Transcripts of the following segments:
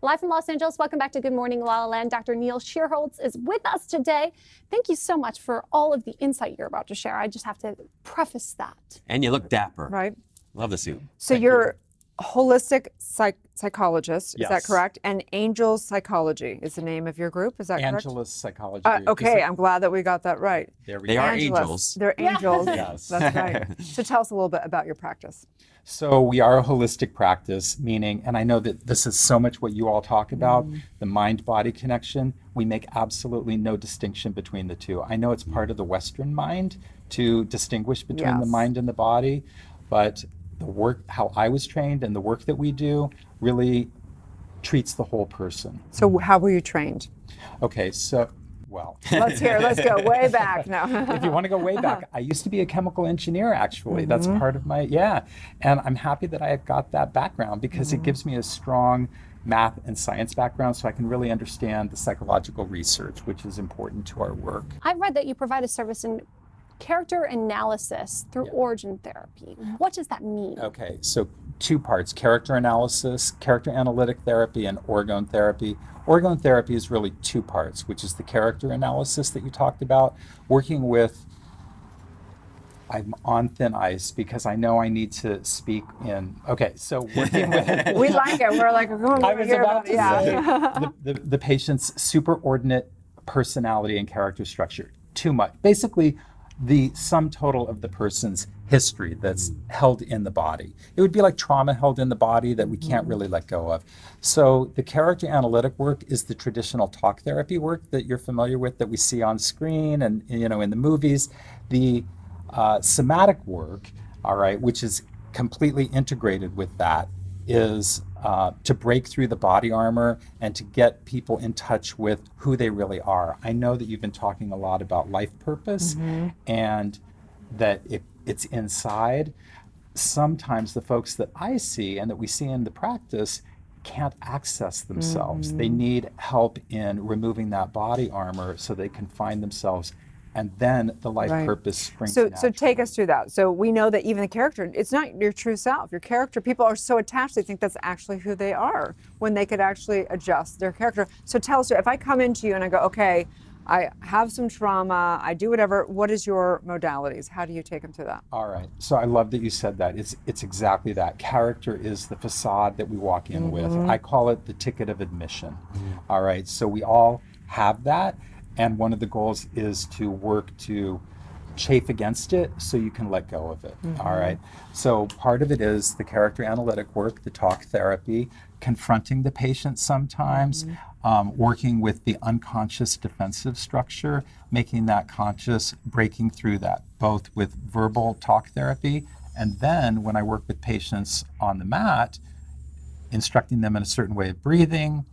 Live from Los Angeles, welcome back to Good Morning La La Land. Dr. Neil Schierholz is with us today. Thank you so much for all of the insight you're about to share. I just have to preface that. And you look dapper. Right. Love the suit. So you're a holistic psychologist, Yes. is that correct? And Angel Psychology is the name of your group, is that correct? Angela's Psychology. Okay, I'm glad that we got that right. There we They go. are Angelus. angels. They're angels. Yes. That's right. So tell us a little bit about your practice. So we are a holistic practice, meaning, and I know that this is so much what you all talk about, the mind-body connection. We make absolutely no distinction between the two. I know it's part of the Western mind to distinguish between the Yes. mind and the body, but the work, how I was trained and the work that we do really treats the whole person. So how were you trained? Okay, so, well. Let's go way back now. If you want to go way back, I used to be a chemical engineer, actually. That's part of my, And I'm happy that I have got that background because it gives me a strong math and science background so I can really understand the psychological research, which is important to our work. I've read that you provide a service in character analysis through origin therapy. What does that mean? Okay, so two parts, character analysis, character analytic therapy, and orgone therapy. Orgone therapy is really two parts, which is the character analysis that you talked about, working with, I'm on thin ice because I know I need to speak in, okay, so working with. We like it. We're like, I was about to say the patient's superordinate personality and character structure. Too much. Basically, the sum total of the person's history that's held in the body. It would be like trauma held in the body that we can't really let go of. So the character analytic work is the traditional talk therapy work that you're familiar with that we see on screen and in the movies. The somatic work, all right, which is completely integrated with that, is to break through the body armor and to get people in touch with who they really are. I know that you've been talking a lot about life purpose and that it's inside. Sometimes the folks that I see and that we see in the practice can't access themselves. They need help in removing that body armor so they can find themselves, and then the life purpose springs So naturally. take us through that. So we know that even the character, it's not your true self. Your character, people are so attached, they think that's actually who they are when they could actually adjust their character. So tell us, if I come into you and I go, okay, I have some trauma, I do whatever, what is your modalities? How do you take them through that? All right. So I love that you said that. It's exactly that. Character is the facade that we walk in with. I call it the ticket of admission. All right. So we all have that. And one of the goals is to work to chafe against it so you can let go of it. All right. So part of it is the character analytic work, the talk therapy, confronting the patient sometimes, working with the unconscious defensive structure, making that conscious, breaking through that, both with verbal talk therapy. And then when I work with patients on the mat, instructing them in a certain way of breathing,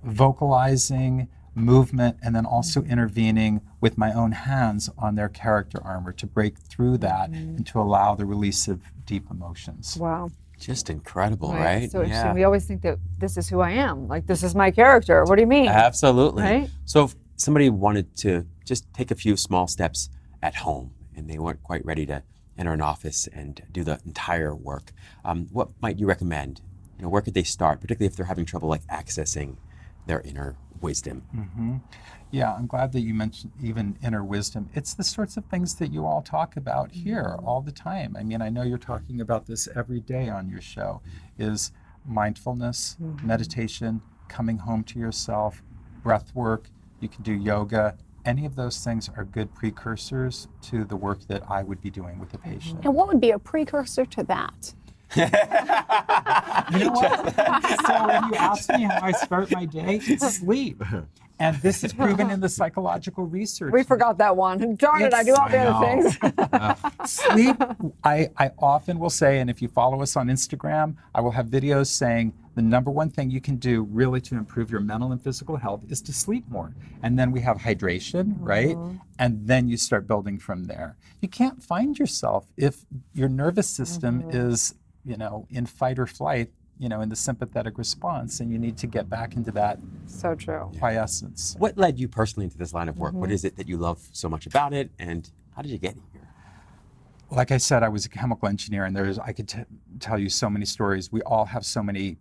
vocalizing, movement, and then also intervening with my own hands on their character armor to break through that and to allow the release of deep emotions. Wow. Just incredible, right? So interesting. We always think that this is who I am. Like, this is my character. What do you mean? Absolutely. Right? So if somebody wanted to just take a few small steps at home and they weren't quite ready to enter an office and do the entire work, what might you recommend? Where could they start, particularly if they're having trouble like accessing their inner wisdom? Yeah, I'm glad that you mentioned even inner wisdom. It's the sorts of things that you all talk about here all the time. I mean, I know you're talking about this every day on your show, is mindfulness, meditation, coming home to yourself, breath work. You can do yoga. Any of those things are good precursors to the work that I would be doing with a patient. And what would be a precursor to that? You know what? So when you ask me how I start my day, it's sleep. And this is proven in the psychological research. We forgot that one. Darn it, I do all the other things. Sleep, I often will say, and if you follow us on Instagram, I will have videos saying the number one thing you can do really to improve your mental and physical health is to sleep more. And then we have hydration, right? And then you start building from there. You can't find yourself if your nervous system is in fight or flight, in the sympathetic response, and you need to get back into that So true. quiescence. What led you personally into this line of work? What is it that you love so much about it, and how did you get here? Like I said, I was a chemical engineer, and I could tell you so many stories. We all have so many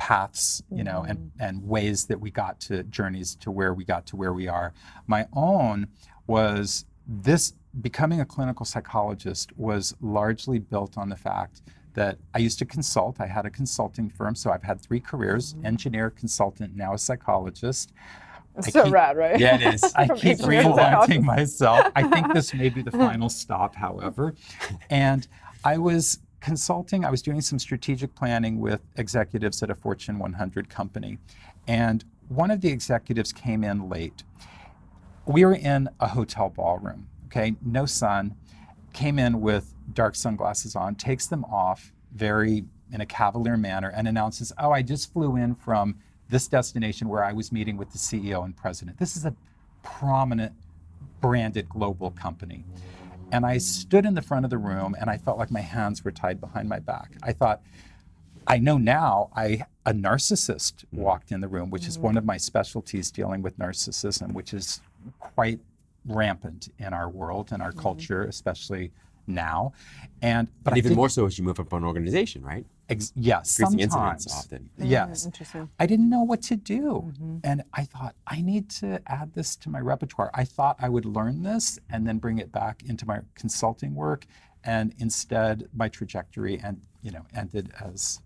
paths, and ways that we got to journeys to where we got to where we are. My own was this becoming a clinical psychologist was largely built on the fact that I used to consult. I had a consulting firm, so I've had 3 careers, engineer, consultant, now a psychologist. Rad, right? Yeah, it is. I keep reinventing myself. I think this may be the final stop, however. And I was consulting, I was doing some strategic planning with executives at a Fortune 100 company. And one of the executives came in late. We were in a hotel ballroom, okay? No sun, came in with dark sunglasses on, takes them off very in a cavalier manner and announces, oh, I just flew in from this destination where I was meeting with the CEO and president. This is a prominent branded global company. And I stood in the front of the room and I felt like my hands were tied behind my back. I thought, I know now a narcissist walked in the room, which is one of my specialties, dealing with narcissism, which is quite rampant in our world and our culture, especially now. But even more so as you move up an organization, right? Yes, Increasing sometimes. incidents often. Yes. Interesting. I didn't know what to do. And I thought, I need to add this to my repertoire. I thought I would learn this and then bring it back into my consulting work. And instead, my trajectory ended as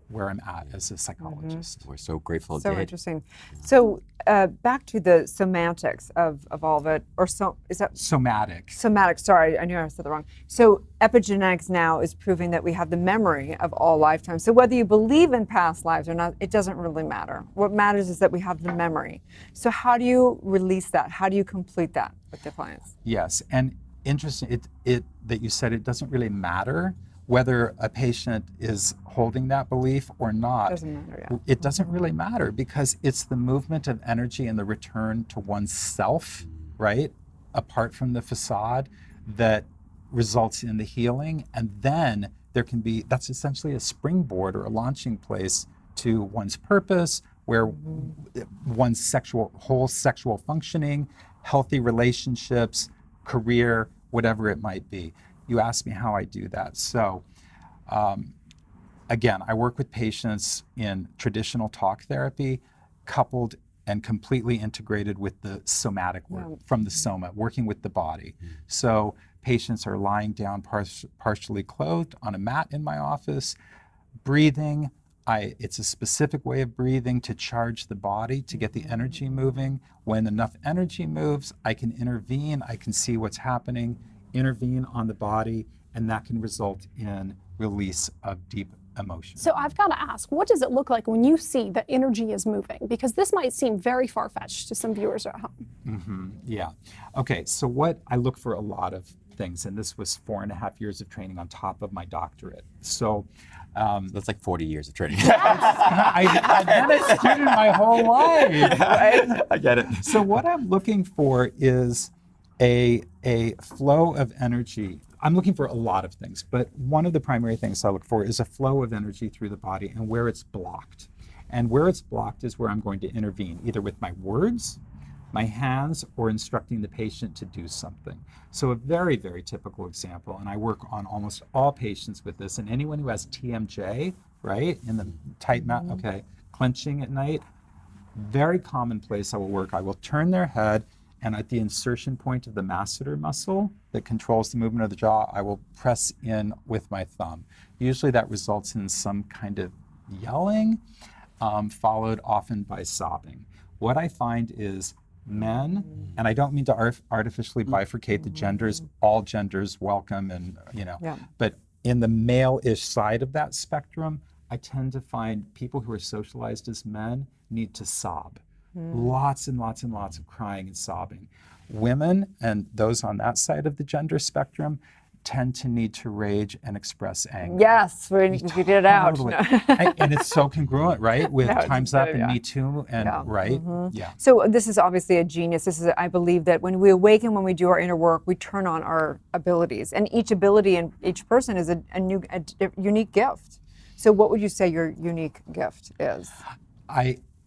where I'm at as a psychologist. We're so grateful it So did. interesting. So back to the somatics of all of it, is that Somatic. somatic? Sorry, I knew I said that wrong. So epigenetics now is proving that we have the memory of all lifetimes. So whether you believe in past lives or not, it doesn't really matter. What matters is that we have the memory. So how do you release that? How do you complete that with the clients? Yes, and interesting it that you said it doesn't really matter whether a patient is holding that belief or not. Doesn't matter, yeah. It doesn't really matter because it's the movement of energy and the return to oneself, right? Apart from the facade, that results in the healing. And then that's essentially a springboard or a launching place to one's purpose, where one's whole sexual functioning, healthy relationships, career, whatever it might be. You asked me how I do that. So again, I work with patients in traditional talk therapy, coupled and completely integrated with the somatic work from the soma, working with the body. So patients are lying down partially clothed on a mat in my office, breathing. It's a specific way of breathing to charge the body, to get the energy moving. When enough energy moves, I can intervene, I can see what's happening, intervene on the body, and that can result in release of deep emotion. So I've got to ask, what does it look like when you see that energy is moving? Because this might seem very far-fetched to some viewers at home. Yeah. Okay, so what I look for a lot of things, and this was 4.5 years of training on top of my doctorate. So That's like 40 years of training. I've been a student my whole life. Right? I get it. So what I'm looking for is a flow of energy. I'm looking for a lot of things, but one of the primary things I look for is a flow of energy through the body and where it's blocked. And where it's blocked is where I'm going to intervene, either with my words, my hands, or instructing the patient to do something. So a very, very typical example, and I work on almost all patients with this, and anyone who has TMJ, right, in the tight mouth, okay, clenching at night, very common place I will work. I will turn their head, and at the insertion point of the masseter muscle that controls the movement of the jaw, I will press in with my thumb. Usually that results in some kind of yelling, followed often by sobbing. What I find is men, and I don't mean to artificially bifurcate the genders, all genders welcome, and but in the male-ish side of that spectrum, I tend to find people who are socialized as men need to sob. Lots and lots and lots of crying and sobbing. Women, and those on that side of the gender spectrum, tend to need to rage and express anger. Yes, we get it out. Totally. No. And it's so congruent, right? With No, it's Time's Up good, and yeah. Me Too, and Yeah. right? Yeah. So this is obviously a genius. I believe that when we awaken, when we do our inner work, we turn on our abilities, and each ability in each person is a unique gift. So what would you say your unique gift is?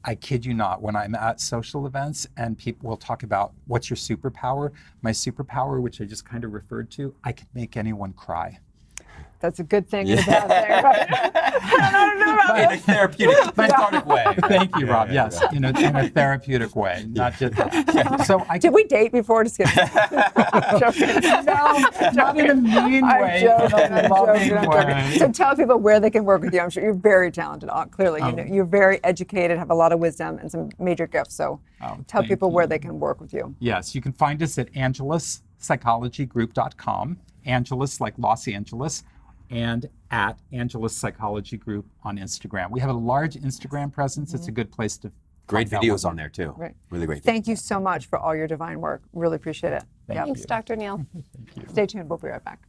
I kid you not, when I'm at social events and people will talk about what's your superpower, my superpower, which I just kind of referred to, I can make anyone cry. That's a good thing and a bad thing. Right? I don't know about In a therapeutic, cathartic way. Thank you, Rob. Yeah, Yes, in a therapeutic way, not just. So I Did we date before? Just kidding. no, not in a mean way. I'm joking. in a loving I'm way. joking. So tell people where they can work with you. I'm sure you're very talented. Clearly, you're very educated, have a lot of wisdom, and some major gifts. So tell thank people where they can work with you. Yes, you can find us at angelaspsychologygroup.com. Angeles like Los Angeles, and at Angeles Psychology Group on Instagram. We have a large Instagram presence. It's a good place to Great find out videos more. on there too. Right. Really great. Thank you so much for all your divine work. Really appreciate it. Thank Yep. you. Thanks, Dr. Neil. Stay tuned. We'll be right back.